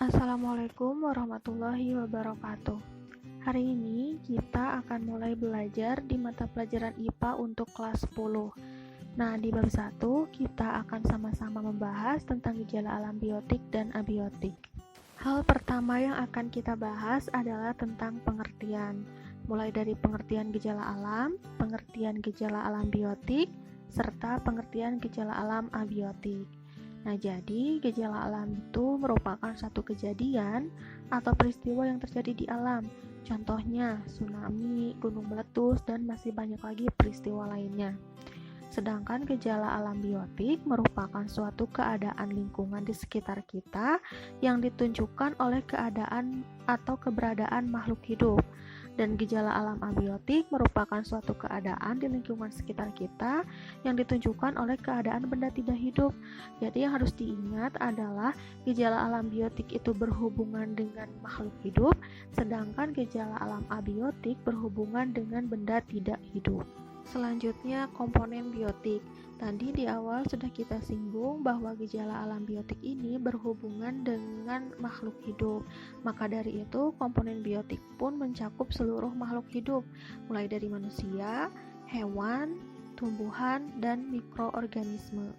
Assalamualaikum warahmatullahi wabarakatuh. Hari ini kita akan mulai belajar di mata pelajaran IPA untuk kelas 10. Nah, di bab 1 kita akan sama-sama membahas tentang gejala alam biotik dan abiotik. Hal pertama yang akan kita bahas adalah tentang pengertian. Mulai dari pengertian gejala alam, pengertian gejala alam biotik, serta pengertian gejala alam abiotik. Nah, jadi gejala alam itu merupakan satu kejadian atau peristiwa yang terjadi di alam. Contohnya, tsunami, gunung meletus, dan masih banyak lagi peristiwa lainnya. Sedangkan gejala alam biotik merupakan suatu keadaan lingkungan di sekitar kita yang ditunjukkan oleh keadaan atau keberadaan makhluk hidup. Dan gejala alam abiotik merupakan suatu keadaan di lingkungan sekitar kita yang ditunjukkan oleh keadaan benda tidak hidup. Jadi yang harus diingat adalah gejala alam biotik itu berhubungan dengan makhluk hidup, sedangkan gejala alam abiotik berhubungan dengan benda tidak hidup. Selanjutnya, komponen biotik. Tadi di awal sudah kita singgung bahwa gejala alam biotik ini berhubungan dengan makhluk hidup. Maka dari itu, komponen biotik pun mencakup seluruh makhluk hidup, mulai dari manusia, hewan, tumbuhan, dan mikroorganisme.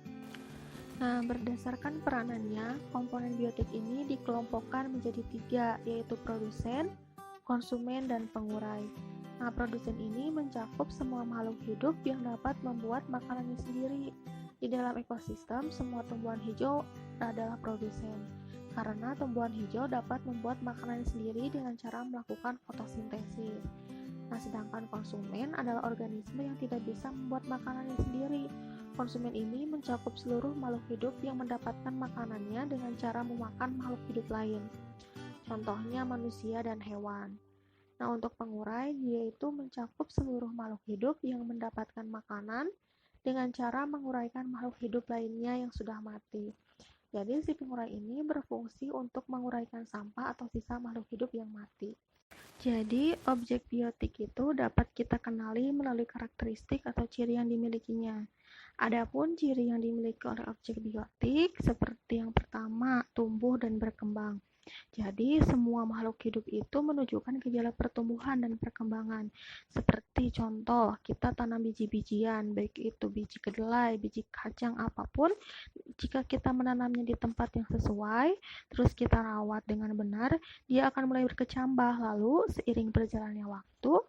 Nah, berdasarkan peranannya, komponen biotik ini dikelompokkan menjadi 3, yaitu produsen, konsumen, dan pengurai. Nah, produsen ini mencakup semua makhluk hidup yang dapat membuat makanannya sendiri. Di dalam ekosistem, semua tumbuhan hijau adalah produsen, karena tumbuhan hijau dapat membuat makanannya sendiri dengan cara melakukan fotosintesis. Nah, sedangkan konsumen adalah organisme yang tidak bisa membuat makanannya sendiri. Konsumen ini mencakup seluruh makhluk hidup yang mendapatkan makanannya dengan cara memakan makhluk hidup lain. Contohnya manusia dan hewan. Nah, untuk pengurai, yaitu mencakup seluruh makhluk hidup yang mendapatkan makanan dengan cara menguraikan makhluk hidup lainnya yang sudah mati. Jadi, si pengurai ini berfungsi untuk menguraikan sampah atau sisa makhluk hidup yang mati. Jadi, objek biotik itu dapat kita kenali melalui karakteristik atau ciri yang dimilikinya. Adapun ciri yang dimiliki oleh objek biotik seperti yang pertama, tumbuh dan berkembang. Jadi, semua makhluk hidup itu menunjukkan gejala pertumbuhan dan perkembangan. Seperti contoh, kita tanam biji-bijian, baik itu biji kedelai, biji kacang, apapun. Jika kita menanamnya di tempat yang sesuai, terus kita rawat dengan benar, dia akan mulai berkecambah. Lalu, seiring berjalannya waktu,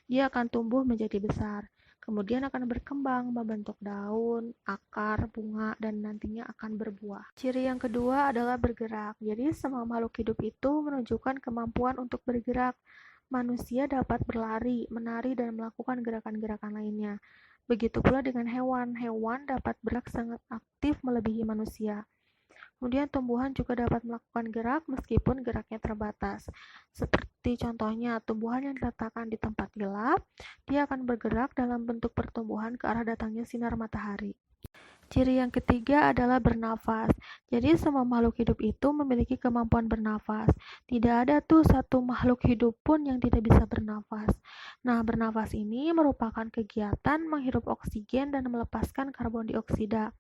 dia akan tumbuh menjadi besar. Kemudian akan berkembang, membentuk daun, akar, bunga, dan nantinya akan berbuah. Ciri yang kedua adalah bergerak. Jadi, semua makhluk hidup itu menunjukkan kemampuan untuk bergerak. Manusia dapat berlari, menari, dan melakukan gerakan-gerakan lainnya. Begitu pula dengan hewan. Hewan dapat bergerak sangat aktif melebihi manusia. Kemudian tumbuhan juga dapat melakukan gerak meskipun geraknya terbatas. Seperti contohnya tumbuhan yang diletakkan di tempat gelap, dia akan bergerak dalam bentuk pertumbuhan ke arah datangnya sinar matahari. Ciri yang ketiga adalah bernafas. Jadi semua makhluk hidup itu memiliki kemampuan bernafas. Tidak ada tuh satu makhluk hidup pun yang tidak bisa bernafas. Nah, bernafas ini merupakan kegiatan menghirup oksigen dan melepaskan karbon dioksida.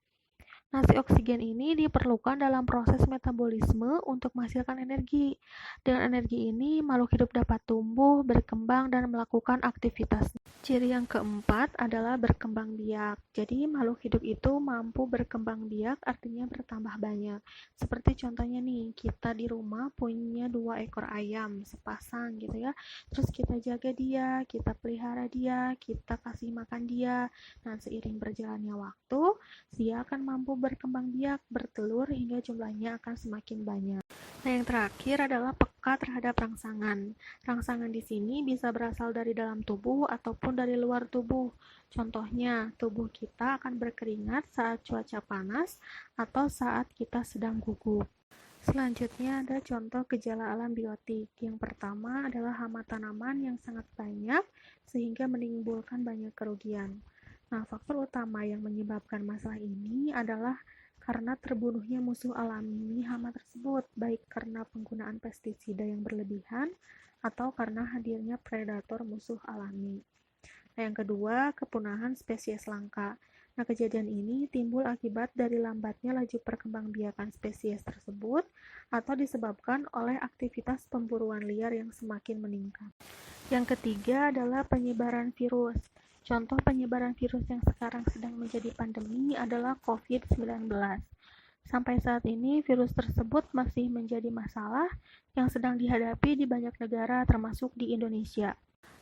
Nah, si oksigen ini diperlukan dalam proses metabolisme untuk menghasilkan energi. Dengan energi ini, makhluk hidup dapat tumbuh, berkembang, dan melakukan aktivitas. Ciri yang keempat adalah berkembang biak. Jadi, makhluk hidup itu mampu berkembang biak, artinya bertambah banyak. Seperti contohnya nih, kita di rumah punya 2 ekor ayam, sepasang gitu ya. Terus kita jaga dia, kita pelihara dia, kita kasih makan dia. Nah, seiring berjalannya waktu, dia akan mampu berkembang biak, bertelur hingga jumlahnya akan semakin banyak. Nah, yang terakhir adalah peka terhadap rangsangan. Rangsangan di sini bisa berasal dari dalam tubuh ataupun dari luar tubuh. Contohnya, tubuh kita akan berkeringat saat cuaca panas atau saat kita sedang gugup. Selanjutnya ada contoh gejala alam biotik. Yang pertama adalah hama tanaman yang sangat banyak sehingga menimbulkan banyak kerugian. Nah, faktor utama yang menyebabkan masalah ini adalah karena terbunuhnya musuh alami hama tersebut, baik karena penggunaan pestisida yang berlebihan atau karena hadirnya predator musuh alami. Nah, yang kedua, kepunahan spesies langka. Nah, kejadian ini timbul akibat dari lambatnya laju perkembangbiakan spesies tersebut atau disebabkan oleh aktivitas pemburuan liar yang semakin meningkat. Yang ketiga adalah penyebaran virus. Contoh penyebaran virus yang sekarang sedang menjadi pandemi adalah COVID-19. Sampai saat ini, virus tersebut masih menjadi masalah yang sedang dihadapi di banyak negara, termasuk di Indonesia.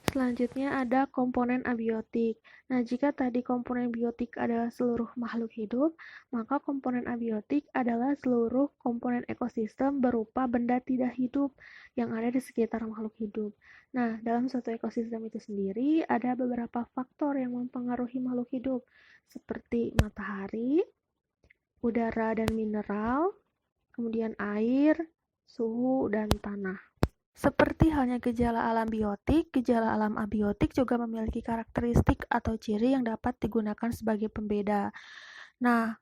Selanjutnya ada komponen abiotik. Nah, jika tadi komponen biotik adalah seluruh makhluk hidup, maka komponen abiotik adalah seluruh komponen ekosistem berupa benda tidak hidup yang ada di sekitar makhluk hidup. Nah, dalam suatu ekosistem itu sendiri ada beberapa faktor yang mempengaruhi makhluk hidup, seperti matahari, udara dan mineral, kemudian air, suhu, dan tanah. Seperti halnya gejala alam biotik, gejala alam abiotik juga memiliki karakteristik atau ciri yang dapat digunakan sebagai pembeda. Nah,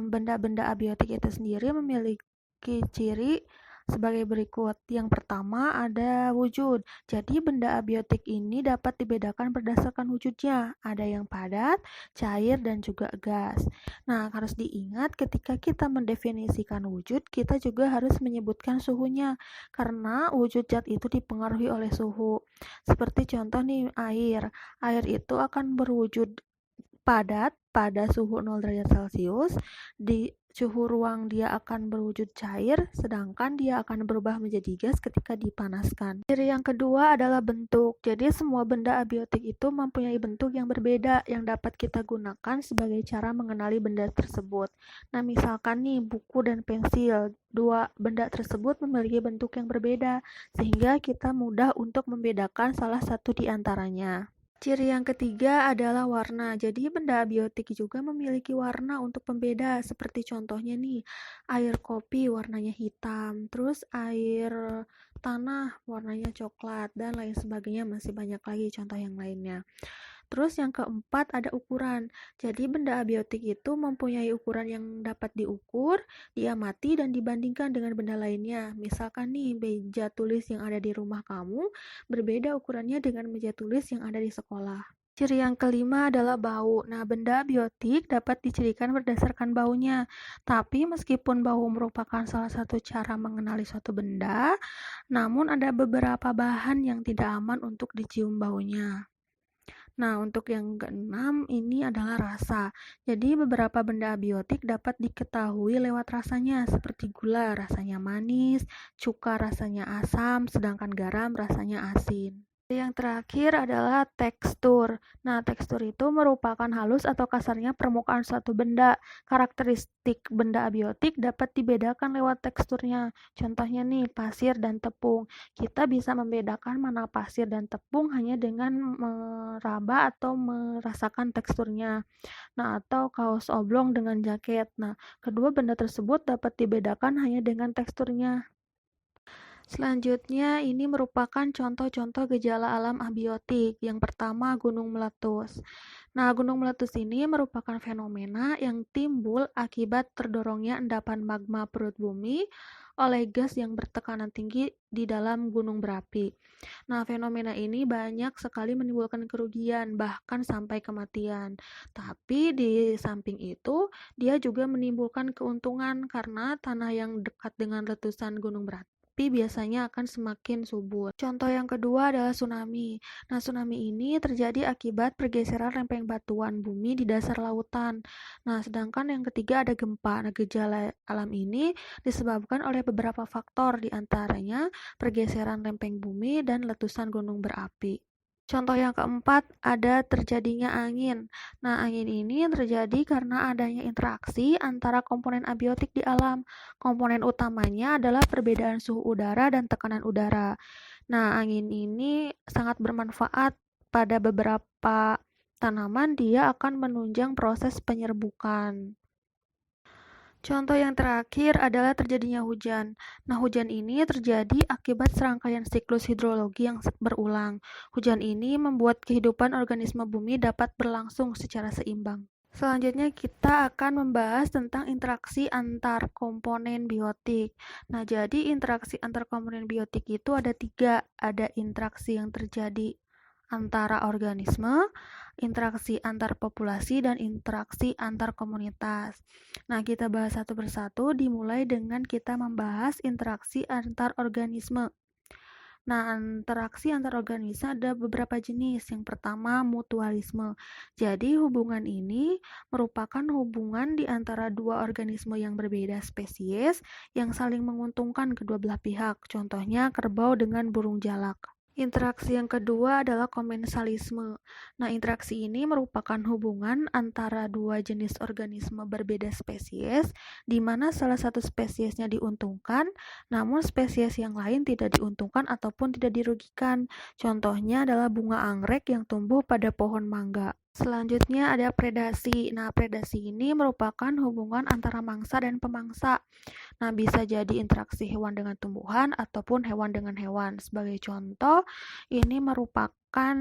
benda-benda abiotik itu sendiri memiliki ciri sebagai berikut. Yang pertama ada wujud. Jadi benda abiotik ini dapat dibedakan berdasarkan wujudnya. Ada yang padat, cair, dan juga gas. Nah, harus diingat ketika kita mendefinisikan wujud, kita juga harus menyebutkan suhunya. Karena wujud zat itu dipengaruhi oleh suhu. Seperti contoh nih, air. Air itu akan berwujud padat pada suhu 0 derajat Celcius, di suhu ruang dia akan berwujud cair, sedangkan dia akan berubah menjadi gas ketika dipanaskan. Ciri yang kedua adalah bentuk. Jadi semua benda abiotik itu mempunyai bentuk yang berbeda yang dapat kita gunakan sebagai cara mengenali benda tersebut. Nah, misalkan nih buku dan pensil, dua benda tersebut memiliki bentuk yang berbeda, sehingga kita mudah untuk membedakan salah satu di antaranya. Ciri yang ketiga adalah warna. Jadi benda abiotik juga memiliki warna untuk pembeda. Seperti contohnya nih, air kopi warnanya hitam, terus air tanah warnanya coklat, dan lain sebagainya. Masih banyak lagi contoh yang lainnya. Terus yang keempat ada ukuran. Jadi benda abiotik itu mempunyai ukuran yang dapat diukur, diamati, dan dibandingkan dengan benda lainnya. Misalkan nih, meja tulis yang ada di rumah kamu berbeda ukurannya dengan meja tulis yang ada di sekolah. Ciri yang kelima adalah bau. Nah, benda abiotik dapat dicirikan berdasarkan baunya. Tapi meskipun bau merupakan salah satu cara mengenali suatu benda, namun ada beberapa bahan yang tidak aman untuk dicium baunya. Nah, untuk yang keenam ini adalah rasa. Jadi, beberapa benda abiotik dapat diketahui lewat rasanya, seperti gula rasanya manis, cuka rasanya asam, sedangkan garam rasanya asin. Yang terakhir adalah tekstur. Nah, tekstur itu merupakan halus atau kasarnya permukaan suatu benda. Karakteristik benda abiotik dapat dibedakan lewat teksturnya. Contohnya nih, pasir dan tepung. Kita bisa membedakan mana pasir dan tepung hanya dengan meraba atau merasakan teksturnya. Nah, atau kaos oblong dengan jaket. Nah, kedua benda tersebut dapat dibedakan hanya dengan teksturnya. Selanjutnya, ini merupakan contoh-contoh gejala alam abiotik. Yang pertama, gunung meletus. Nah, gunung meletus ini merupakan fenomena yang timbul akibat terdorongnya endapan magma perut bumi oleh gas yang bertekanan tinggi di dalam gunung berapi. Nah, fenomena ini banyak sekali menimbulkan kerugian, bahkan sampai kematian. Tapi di samping itu, dia juga menimbulkan keuntungan karena tanah yang dekat dengan letusan gunung berapi biasanya akan semakin subur. Contoh yang kedua adalah tsunami. Nah, tsunami ini terjadi akibat pergeseran lempeng batuan bumi di dasar lautan. Nah, sedangkan yang ketiga ada gempa. Nah, gejala alam ini disebabkan oleh beberapa faktor, di antaranya pergeseran lempeng bumi dan letusan gunung berapi. Contoh yang keempat, ada terjadinya angin. Nah, angin ini terjadi karena adanya interaksi antara komponen abiotik di alam. Komponen utamanya adalah perbedaan suhu udara dan tekanan udara. Nah, angin ini sangat bermanfaat pada beberapa tanaman, dia akan menunjang proses penyerbukan. Contoh yang terakhir adalah terjadinya hujan. Nah, hujan ini terjadi akibat serangkaian siklus hidrologi yang berulang. Hujan ini membuat kehidupan organisme bumi dapat berlangsung secara seimbang. Selanjutnya kita akan membahas tentang interaksi antar komponen biotik. Nah, jadi interaksi antar komponen biotik itu ada 3. Ada interaksi yang terjadi antara organisme, interaksi antar populasi, dan interaksi antar komunitas. Nah, kita bahas satu persatu dimulai dengan kita membahas interaksi antar organisme. Nah, interaksi antar organisme ada beberapa jenis. Yang pertama, mutualisme. Jadi, hubungan ini merupakan hubungan di antara dua organisme yang berbeda spesies yang saling menguntungkan kedua belah pihak. Contohnya, kerbau dengan burung jalak. Interaksi yang kedua adalah komensalisme. Nah, interaksi ini merupakan hubungan antara dua jenis organisme berbeda spesies, di mana salah satu spesiesnya diuntungkan, namun spesies yang lain tidak diuntungkan ataupun tidak dirugikan. Contohnya adalah bunga anggrek yang tumbuh pada pohon mangga. Selanjutnya ada predasi. Nah, predasi ini merupakan hubungan antara mangsa dan pemangsa. Nah, bisa jadi interaksi hewan dengan tumbuhan ataupun hewan dengan hewan. Sebagai contoh, ini merupakan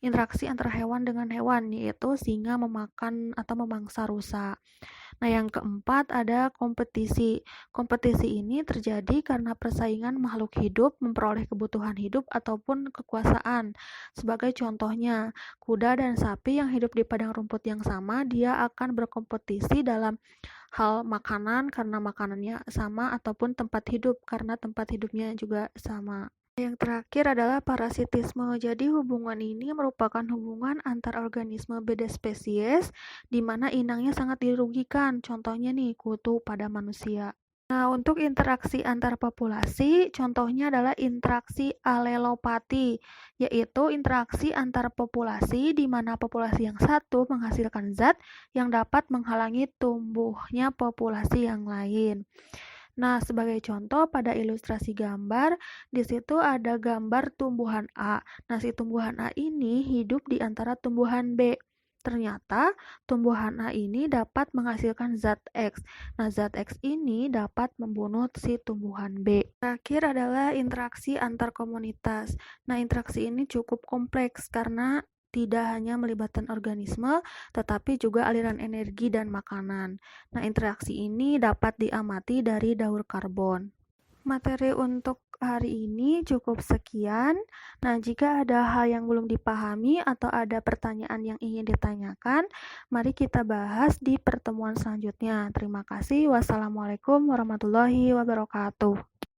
interaksi antara hewan dengan hewan, yaitu singa memakan atau memangsa rusa. Nah, yang keempat ada kompetisi. Kompetisi ini terjadi karena persaingan makhluk hidup memperoleh kebutuhan hidup ataupun kekuasaan. Sebagai contohnya, kuda dan sapi yang hidup di padang rumput yang sama, dia akan berkompetisi dalam hal makanan karena makanannya sama ataupun tempat hidup karena tempat hidupnya juga sama. Yang terakhir adalah parasitisme. Jadi hubungan ini merupakan hubungan antar organisme beda spesies di mana inangnya sangat dirugikan. Contohnya nih, kutu pada manusia. Nah, untuk interaksi antar populasi, contohnya adalah interaksi alelopati, yaitu interaksi antar populasi di mana populasi yang satu menghasilkan zat yang dapat menghalangi tumbuhnya populasi yang lain. Nah, sebagai contoh pada ilustrasi gambar, di situ ada gambar tumbuhan A. Nah, si tumbuhan A ini hidup di antara tumbuhan B. Ternyata tumbuhan A ini dapat menghasilkan zat X. Nah, zat X ini dapat membunuh si tumbuhan B. Terakhir adalah interaksi antar komunitas. Nah, interaksi ini cukup kompleks karena tidak hanya melibatkan organisme, tetapi juga aliran energi dan makanan. Nah, interaksi ini dapat diamati dari daur karbon. Materi untuk hari ini cukup sekian. Nah, jika ada hal yang belum dipahami atau ada pertanyaan yang ingin ditanyakan, mari kita bahas di pertemuan selanjutnya. Terima kasih. Wassalamualaikum warahmatullahi wabarakatuh.